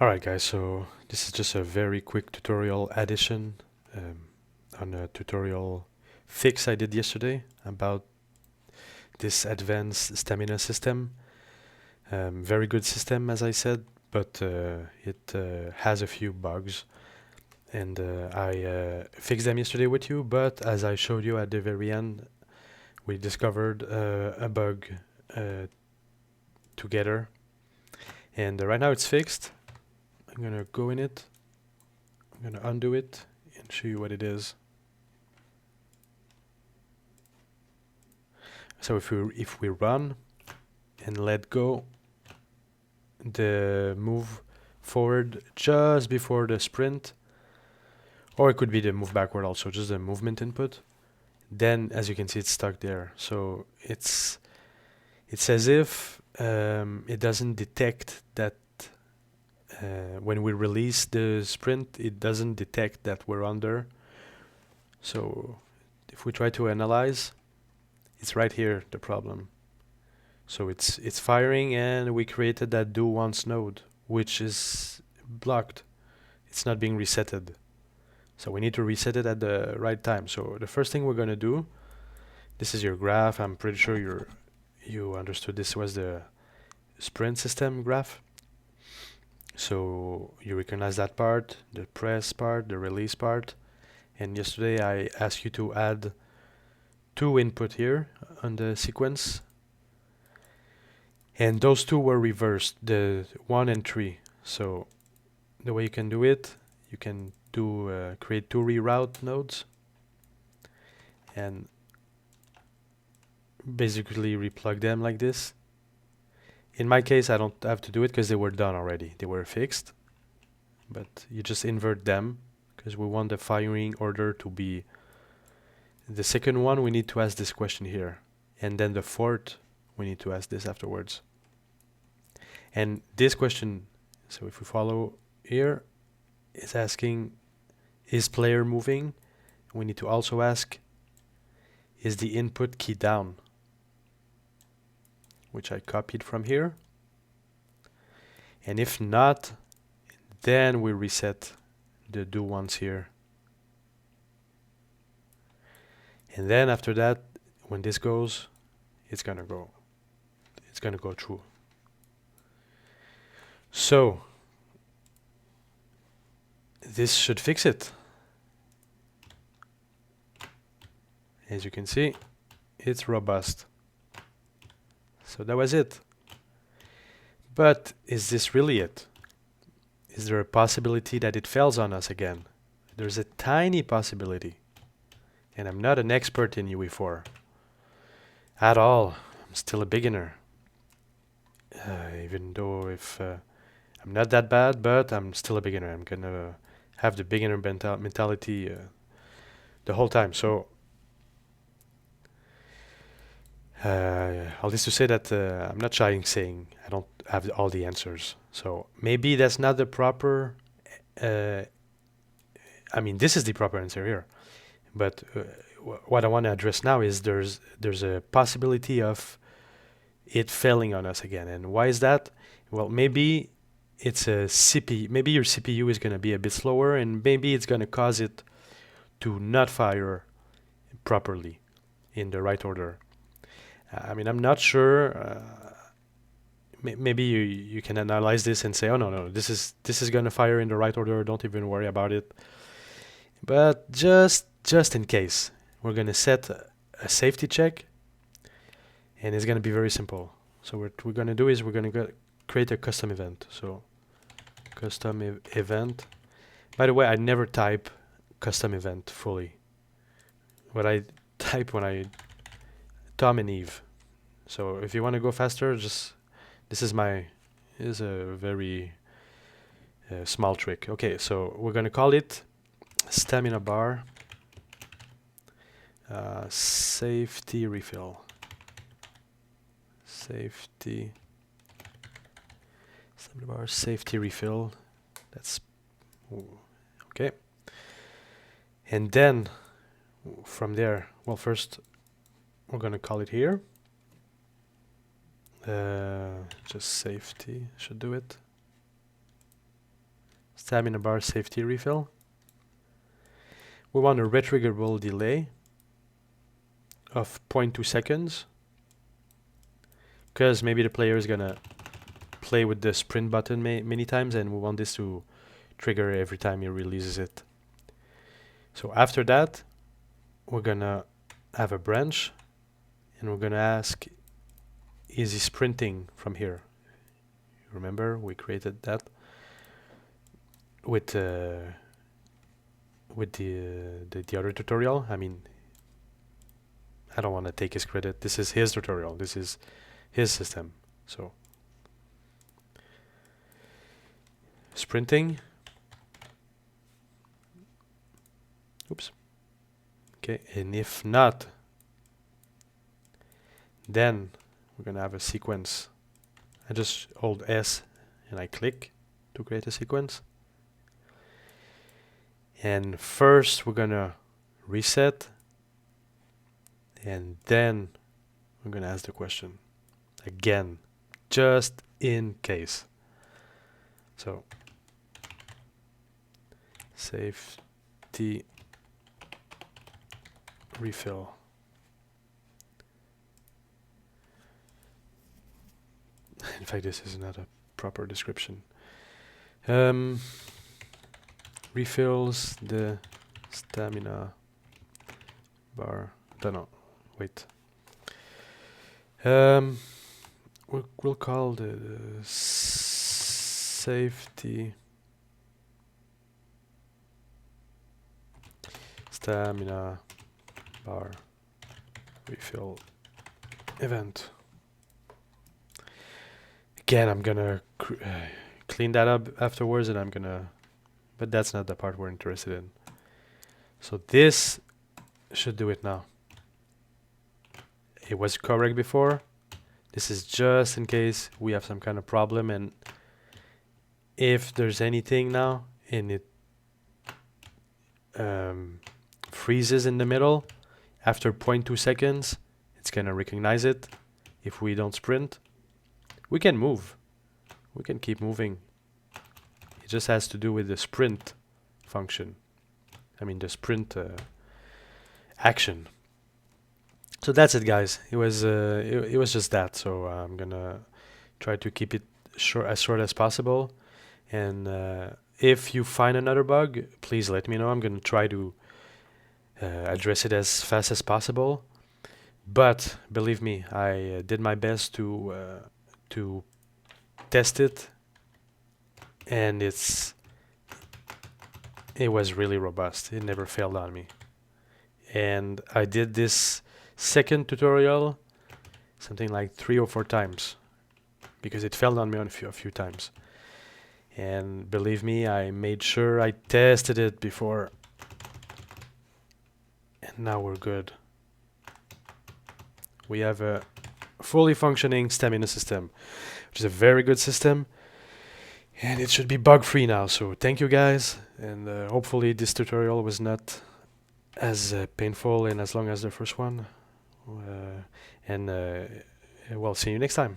Alright guys, so this is just a very quick tutorial addition on a tutorial fix I did yesterday about this advanced stamina system. Very good system, as I said, but it has a few bugs, and I fixed them yesterday with you, but as I showed you at the very end, we discovered a bug together, and right now it's fixed. I'm gonna go in it, I'm gonna undo it and show you what it is. So if we run and let go the move forward just before the sprint, or it could be the move backward also, just the movement input, then as you can see it's stuck there. So it's as if it doesn't detect that when we release the sprint, it doesn't detect that we're under. So if we try to analyze, it's right here the problem. So it's firing, and we created that do once node, which is blocked. It's not being resetted. So we need to reset it at the right time. So the first thing we're gonna do, this is your graph. I'm pretty sure you understood this was the sprint system graph. So you recognize that part, the press part, the release part. And yesterday I asked you to add 2 input here on the sequence. And those 2 were reversed, the 1 and 3. So the way you can do it, you can do create 2 reroute nodes and basically replug them like this. In my case, I don't have to do it because they were done already. They were fixed. But you just invert them because we want the firing order to be the second one. We need to ask this question here, and then the fourth we need to ask this afterwards. And this question, so if we follow here, is asking, is player moving? We need to also ask, is the input key down? Which I copied from here. And if not, then we reset the do once here. And then after that, when this goes, it's gonna go through. So this should fix it. As you can see, it's robust. So that was it. But is this really it? Is there a possibility that it fails on us again? There's a tiny possibility. And I'm not an expert in UE4 at all. I'm still a beginner. Even though if I'm not that bad, but I'm still a beginner. I'm gonna have the beginner mentality the whole time. So all this to say that I'm not shy in saying I don't have all the answers. So maybe that's not the proper. I mean, this is the proper answer here. But what I want to address now is there's a possibility of it failing on us again. And why is that? Well, maybe it's a CPU. Maybe your CPU is going to be a bit slower, and maybe it's going to cause it to not fire properly in the right order. I mean, I'm not sure. Maybe you can analyze this and say, oh no, this is going to fire in the right order. Don't even worry about it. But just in case, we're going to set a safety check, and it's going to be very simple. So what we're going to do is we're going to create a custom event. So custom event. By the way, I never type custom event fully. What I type when I Tom and Eve. So if you want to go faster, just this is a very small trick. Okay, so we're going to call it stamina bar safety refill. Stamina bar safety refill. That's okay. And then from there, well, first we're going to call it here. Just safety should do it. stamina bar safety refill. We want a retriggerable delay of 0.2 seconds, because maybe the player is gonna play with the sprint button many times, and we want this to trigger every time he releases it. So after that, we're gonna have a branch, and we're gonna ask, is he sprinting from here? Remember, we created that with the other tutorial. I mean, I don't want to take his credit. This is his tutorial. This is his system. So sprinting. Oops. Okay, and if not, then we're gonna have a sequence. I just hold S and I click to create a sequence. And first we're gonna reset, and then we're gonna ask the question again, just in case. So safety refill. In fact, this is not a proper description. Refills the stamina bar. Don't know. Wait. We'll call the safety stamina bar refill event. Again, I'm gonna clean that up afterwards, and I'm gonna, but that's not the part we're interested in. So this should do it now. It was correct before. This is just in case we have some kind of problem, and if there's anything now and it freezes in the middle after 0.2 seconds, it's gonna recognize it. If we don't sprint, we can move. We can keep moving. It just has to do with the sprint function. I mean the sprint action. So that's it, guys. It was just that. So I'm gonna try to keep it as short as possible. And if you find another bug, please let me know. I'm gonna try to address it as fast as possible. But believe me, I did my best to test it, and it was really robust. It never failed on me. And I did this second tutorial something like 3 or 4 times because it failed on me a few times. And believe me, I made sure I tested it before, and now we're good. We have a fully functioning stamina system, which is a very good system, and it should be bug free now. So thank you, guys, and hopefully this tutorial was not as painful and as long as the first one, and we'll see you next time.